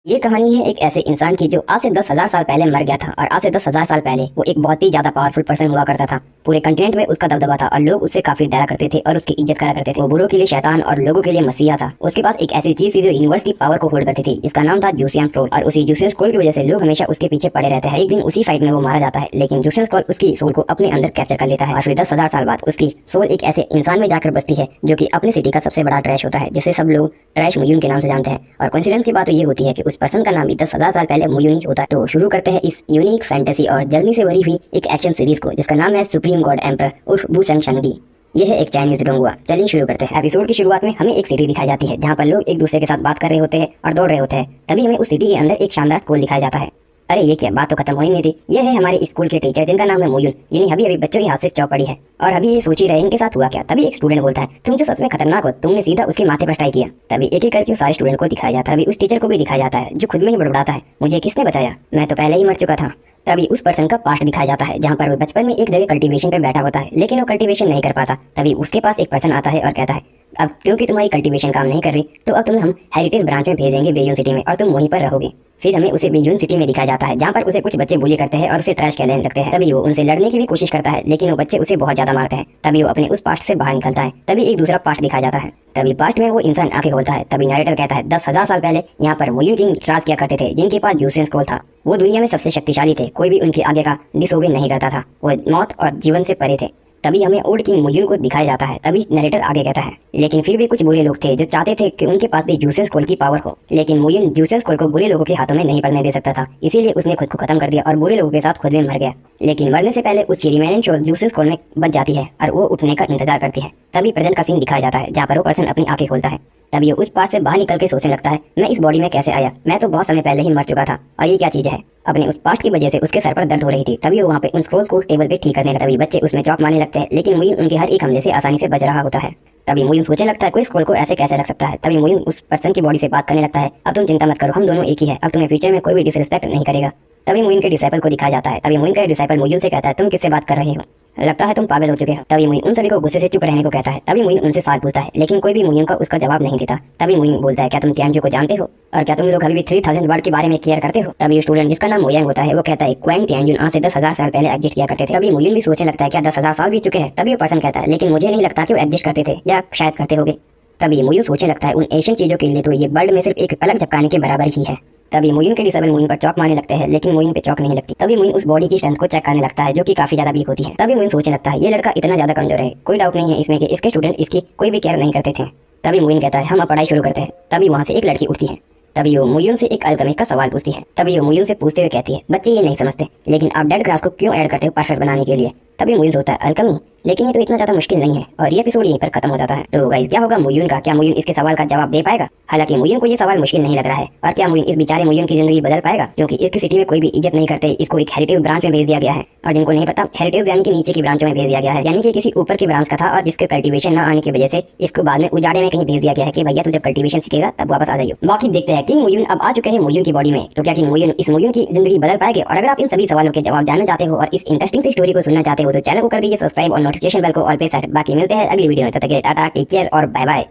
ये कहानी है एक ऐसे इंसान की जो आज से 10,000 साल पहले मर गया था और आज से 10,000 साल पहले वो एक बहुत ही ज्यादा पावरफुल पर्सन हुआ करता था। पूरे कंटिनेंट में उसका दबदबा था और लोग उससे काफी डरा करते थे और उसकी इज्जत करा करते थे। वो बुरों के लिए शैतान और लोगों के लिए मसीहा था। उसके पास एक ऐसी चीज थी जो यूनिवर्स की पावर को होल्ड करती थी, जिसका नाम था जूसियन स्क्रोल। और उसी जूसियन स्क्रोल की वजह से लोग हमेशा उसके पीछे पड़े रहते हैं। एक दिन उसी फाइट में वो मारा जाता है, लेकिन जूसियन स्क्रोल उसकी सोल को अपने अंदर कैप्चर कर लेता है और फिर 10,000 साल बाद उसकी सोल एक ऐसे इंसान में जाकर बसती है जो कि अपने सिटी का सबसे बड़ा ट्रैश होता है, जिसे सब लोग ट्रैश मुयून के नाम से जानते हैं। और कोइंसिडेंस की बात तो ये होती है कि उस पर्सन का नाम भी 10,000 साल पहले मुयून ही होता है। तो शुरू करते हैं इस यूनिक फैंटेसी और जर्नी से भरी हुई एक एक्शन सीरीज को, जिसका नाम है सुप्रीम गॉड एम्पर उर्फ वू सेंग शंगडी। यह है एक चाइनीज डोंगुआ। चलिए शुरू करते हैं। एपिसोड की शुरुआत में हमें एक सिटी दिखाई जाती है जहाँ पर लोग एक दूसरे के साथ बात कर रहे होते हैं और दौड़ रहे होते हैं। तभी हमें उस सिटी के अंदर एक शानदार स्कूल दिखाया जाता है। अरे ये क्या, बात तो खत्म हो ही नहीं थी। ये है हमारे स्कूल के टीचर जिनका नाम है मुयुन। इन्हें अभी अभी बच्चों के हाथ से चौक पड़ी है और अभी ये सोच ही रहे इनके साथ हुआ क्या। तभी एक स्टूडेंट बोलता है, तुम जो सच में खतरनाक हो, तुमने सीधा उसके माथे पर स्ट्राइक किया। तभी एक एक करके उस सारे स्टूडेंट को दिखाया जाता है। अभी उस टीचर को भी दिखाया जाता है जो खुद में ही बड़बड़ाता है, मुझे किसने बचाया, मैं तो पहले ही मर चुका था। तभी उस पर्सन का पास्ट दिखाया जाता है जहाँ पर वो बचपन में एक जगह कल्टीवेशन पे बैठा होता है, लेकिन वो कल्टीवेशन नहीं कर पाता। तभी उसके पास एक पर्सन आता है और कहता है, अब क्योंकि तुम्हारी कल्टीवेशन काम नहीं कर रही तो अब तुम्हें हम हेरिटेज ब्रांच में भेजेंगे बेयून सिटी में और तुम वहीं पर रहोगे। फिर हमें उसे बेयून सिटी में दिखाया जाता है जहाँ पर उसे कुछ बच्चे बुली करते हैं और उसे ट्रैश कहने लगते हैं। तभी वो उनसे लड़ने की भी कोशिश करता है, लेकिन वो बच्चे उसे बहुत ज्यादा मारते हैं। तभी वो अपने उस पास्ट से बाहर निकलता है। तभी एक दूसरा पास्ट दिखाया जाता है। तभी पास्ट में वो इंसान आंखें खोलता है। तभी नरेटर कहता है, 10,000 साल पहले यहाँ पर मुयुन किंग राज किया करते थे, जिनके पास जूसियन स्क्रोल था। वो दुनिया में सबसे शक्तिशाली थे, कोई भी उनके आगे का डिसोबे नहीं करता था। वो मौत और जीवन से परे थे। तभी हमें ओल्ड किंग मुयुन को दिखाया जाता है। तभी नरेटर आगे कहता है, लेकिन फिर भी कुछ बुरे लोग थे जो चाहते थे कि उनके पास भी जूसियन स्क्रोल की पावर हो, लेकिन मुयुन जूसियन स्क्रोल को बुरे लोगों के हाथों में नहीं पड़ने दे सकता था। इसीलिए उसने खुद को खत्म कर दिया और बुरे लोगों के साथ खुद में मर गया। लेकिन मरने से पहले उसकी रिमेनिंग सोल जूसियन स्क्रोल में बच जाती है और वो उठने का इंतजार करती है। तभी प्रेजेंट का सीन दिखाया जाता है जहाँ पर वो पर्सन अपनी आंखें खोलता है। तभी उस पास से बाहर निकल के सोचने लगता है, मैं इस बॉडी में कैसे आया, मैं तो बहुत समय पहले ही मर चुका था और ये क्या चीज है। अपने उस पास्ट की वजह से उसके सर पर दर्द हो रही थी। तभी वो वहाँ पे उन स्क्रोल्स को टेबल पे ठीक करने लगता है। तभी बच्चे उसमें चौक मारने लगते हैं, लेकिन मुयुन उनके हर एक हमले से आसानी से बच रहा होता है। तभी मुयुन सोचने लगता है, कोई स्क्रोल को ऐसे कैसे रख सकता है। तभी मुयुन उस पर्सन की बॉडी से बात करने लगता है, अब तुम चिंता मत करो, हम दोनों एक ही है, अब तुम्हें फ्यूचर में कोई भी डिसरिस्पेक्ट नहीं करेगा। तभी मुयुन के डिसाइपल को दिखाया जाता है। तभी मुयुन का डिसाइपल मुयुन से कहता है, तुम किससे बात कर रहे हो, लगता है तुम पागल हो चुके हो। तभी मुयुन उन सभी को गुस्से से चुप रहने को कहता है। तभी मुयुन उनसे सवाल पूछता है, लेकिन कोई भी मुयुन का उसका जवाब नहीं देता। तभी मुयुन बोलता है, क्या तुम तियांजू को जानते हो और क्या तुम लोग अभी भी 3000 वर्ड के बारे में केयर करते हो। तभी स्टूडेंट जिसका नाम मोयांग होता है वो कहता है, क्वांग तियांजू आज से 10,000 साल पहले एग्जिस्ट किया करते थे। तभी मुयुन भी सोचने लगता है, क्या 10,000 साल बीत चुके हैं। तभी वो पर्सन कहता है, लेकिन मुझे नहीं लगता कि वो एग्जिस्ट करते थे, या शायद करते होंगे। तभी मुयुन सोचने लगता है, उन एशियन चीजों के लिए तो ये वर्ल्ड में सिर्फ एक अलग झपकाने के बराबर ही है। तभी मुयुन के डिसेबल मुयुन पर चौक मारने लगते हैं, लेकिन मुयुन पे चौक नहीं लगती। तभी मुयुन उस बॉडी की स्ट्रेंथ को चेक करने लगता है जो कि काफी ज्यादा वीक होती है। तभी मुयुन सोचने लगता है, ये लड़का इतना ज्यादा कमजोर है, कोई डाउट नहीं है इसमें कि इसके स्टूडेंट इसकी कोई भी केयर नहीं करते थे। तभी मुयुन कहता है, हम अब पढ़ाई शुरू करते हैं। तभी वहाँ से एक लड़की उठती है। तभी वो मुयुन से एक अल्केमी का सवाल पूछती है। तभी वो मुयुन से पूछते हुए कहती है, बच्चे ये नहीं समझते, लेकिन आप डेड ग्रास को क्यों ऐड करते हो परफेक्ट बनाने के लिए। तभी मुयुन सोचता है, अल्केमी, लेकिन ये तो इतना ज्यादा मुश्किल नहीं है। और ये एपिसोड यहीं पर खत्म हो जाता है। तो गाइस क्या होगा मुयुन का, क्या मुयुन इसके सवाल का जवाब दे पाएगा। हालांकि मुयुन को ये सवाल मुश्किल नहीं लग रहा है। और क्या मुयुन इस बेचारे मुयुन की जिंदगी बदल पाएगा, क्योंकि इसकी सिटी में कोई भी इज्जत नहीं करते, इसको एक हेरिटेज ब्रांच में भेज दिया गया है। और जिनको नहीं पता, हेरिटेज यानी कि नीचे की ब्रांचों में भेज दिया गया है, यानी कि किसी ऊपर की ब्रांच का था और जिसके कल्टीवेशन न आने की वजह से इसको बाद में उजाड़े में कहीं भेज दिया गया है कि भैया तू जब कल्टीवेशन सीखेगा तब वापस आ जाइयो। बाकी देखते हैं किंग मुयुन अब आ चुके हैं मुयुन की बॉडी में, तो क्या किंग मुयुन इस मुयुन की जिंदगी बदल पाएंगे। और अगर आप इन सभी सवालों के जवाब जानना चाहते हो और इस इंटरेस्टिंग सी स्टोरी को सुनना चाहते हो तो चैनल को कर दीजिए सब्सक्राइब और नोटिफिकेशन बेल को ऑल पे सेट। बाकी मिलते हैं अगली वीडियो में, तब तक के लिए टाटा, टेक केयर और बाय बाय।